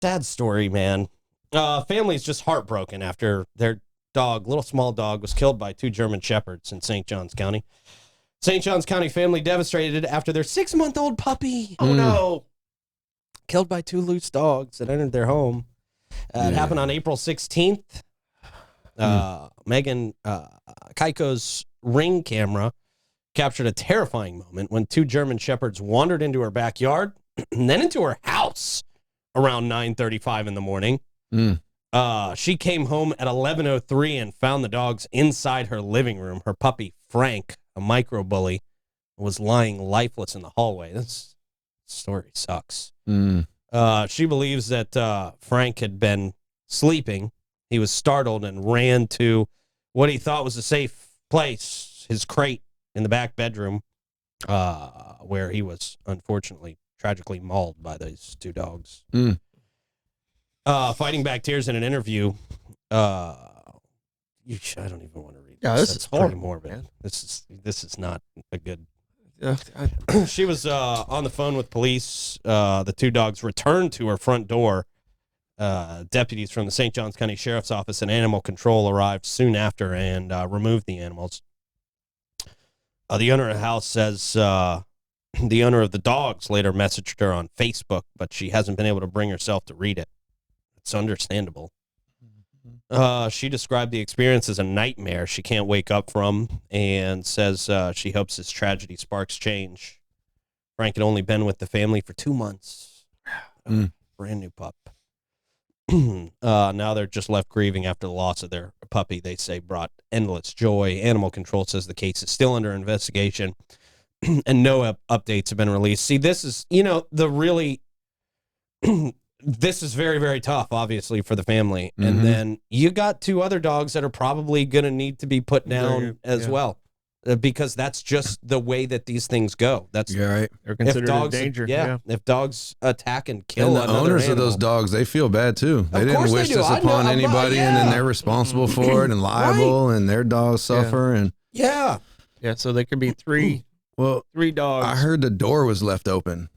Sad story, man. Family's just heartbroken after their dog, little small dog, was killed by 2 German Shepherds in St. Johns County. St. Johns County family devastated after their 6-month-old puppy, oh no, killed by 2 loose dogs that entered their home. It happened on April 16th. Megan Keiko's Ring camera captured a terrifying moment when 2 German Shepherds wandered into her backyard and then into her house around 9:35 in the morning. She came home at 11:03 and found the dogs inside her living room. Her puppy, Frank, a micro bully, was lying lifeless in the hallway. This story sucks. She believes that Frank had been sleeping. He was startled and ran to what he thought was a safe place, his crate in the back bedroom, where he was unfortunately tragically mauled by these 2 dogs. Fighting back tears in an interview. I don't even want to read. Yeah, this is horrible, morbid. man. This is not a good. She was on the phone with police. The 2 dogs returned to her front door. Deputies from the St. Johns County Sheriff's Office and Animal Control arrived soon after and removed the animals. The owner of the house says the owner of the dogs later messaged her on Facebook, but she hasn't been able to bring herself to read it. It's understandable. She described the experience as a nightmare she can't wake up from and says she hopes this tragedy sparks change. Frank had only been with the family for 2 months. Brand new pup. Now they're just left grieving after the loss of their puppy. They say brought endless joy. Animal Control says the case is still under investigation and no updates have been released. See, this is, this is very, very tough, obviously, for the family. And then you got 2 other dogs that are probably going to need to be put down as well. Because that's just the way that these things go. That's right. They're considered a danger. Yeah, if dogs attack and kill and the owners of those dogs, they feel bad too. They didn't wish this upon anybody, and then they're responsible for it and liable, and their dogs suffer. And so they could be 3 dogs. I heard the door was left open.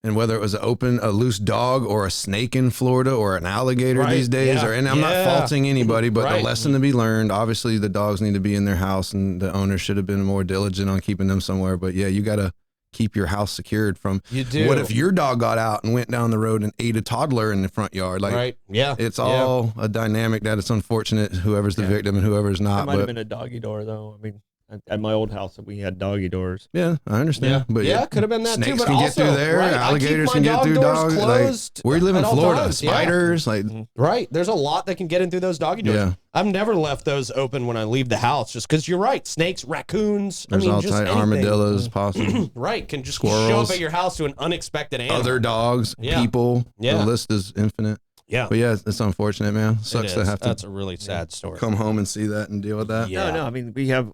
And whether it was a loose dog or a snake in Florida or an alligator these days, and I'm not faulting anybody, but the lesson to be learned, obviously the dogs need to be in their house and the owner should have been more diligent on keeping them somewhere. But you got to keep your house secured from, what if your dog got out and went down the road and ate a toddler in the front yard? It's all a dynamic that it's unfortunate, whoever's the victim and whoever's not. It might have been a doggy door though. I mean, at my old house, we had doggy doors. Yeah, I understand. But it could have been that snakes too. But can also, get through there. Alligators can get through dogs. Closed We live in Florida. times, Spiders, There's a lot that can get in through those doggy doors. Yeah. I've never left those open when I leave the house, just because you're right. Snakes, raccoons. There's all just type armadillos, possums. Can just Squirrels. show up at your house to an unexpected animal. Other dogs, people. The list is infinite. Yeah. But it's unfortunate, man. Sucks to have to. That's a really sad story. Come home and see that and deal with that. Yeah. No, I mean, we have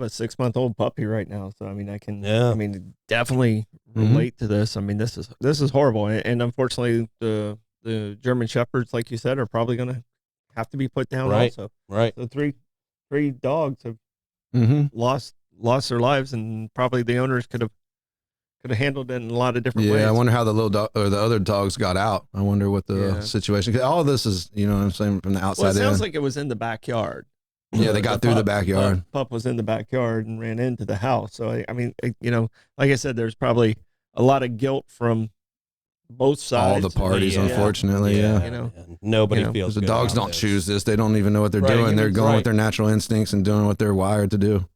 a 6-month-old puppy right now. So, I mean, I can, definitely relate to this. I mean, this is horrible. And unfortunately, the German Shepherds, like you said, are probably going to have to be put down also. Right. So 3 dogs have lost their lives, and probably the owners could have handled it in a lot of different ways. Yeah, I wonder how the little dog or the other dogs got out. I wonder what the situation. 'Cause all of this is, what I'm saying, from the outside. Well, it sounds like it was in the backyard. Yeah, they got through the backyard. Pup was in the backyard and ran into the house. So I mean, like I said, there's probably a lot of guilt from both sides. All the parties, unfortunately. Nobody feels the good dogs about don't this. choose this. They don't even know what they're doing. They're going with their natural instincts and doing what they're wired to do.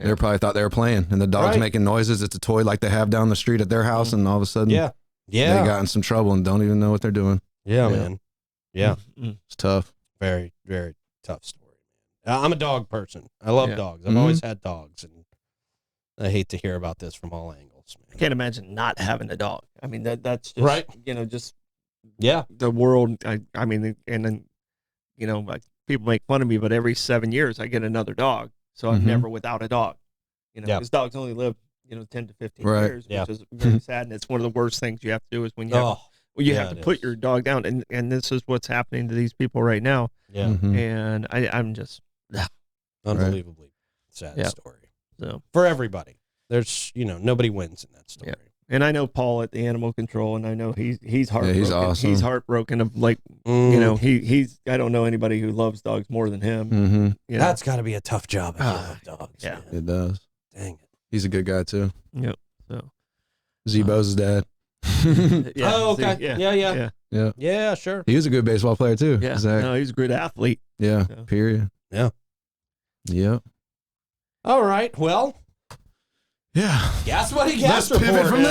They probably thought they were playing, and the dog's making noises. It's a toy like they have down the street at their house, and all of a sudden, they got in some trouble and don't even know what they're doing. Yeah, man. Yeah, it's tough. Very, very tough story. I'm a dog person. I love dogs. I've always had dogs, and I hate to hear about this from all angles, man. I can't imagine not having a dog. I mean, that's just, just the world. I mean, and then, like, people make fun of me, but every 7 years I get another dog. So I'm never without a dog, because dogs only live, 10 to 15 years, which is very sad. And it's one of the worst things you have to do is when you have to put your dog down. And this is what's happening to these people right now. Yeah. And I'm just unbelievably sad story. So for everybody, there's, nobody wins in that story. And I know Paul at the animal control, and I know he's heartbroken. Yeah, he's awesome. He's heartbroken of like, you know, he's I don't know anybody who loves dogs more than him. Mm-hmm. You know? That's got to be a tough job if you love dogs. Yeah, man. It does. Dang it. He's a good guy too. Yep. So Zebo's dad. yeah, oh, okay. yeah. Yeah, sure. He was a good baseball player too. Yeah. Zach. No, he's a good athlete. Yeah. So. Period. Yeah. Yep. All right. Well. Yeah. Guess what he Let's guessed. pivot from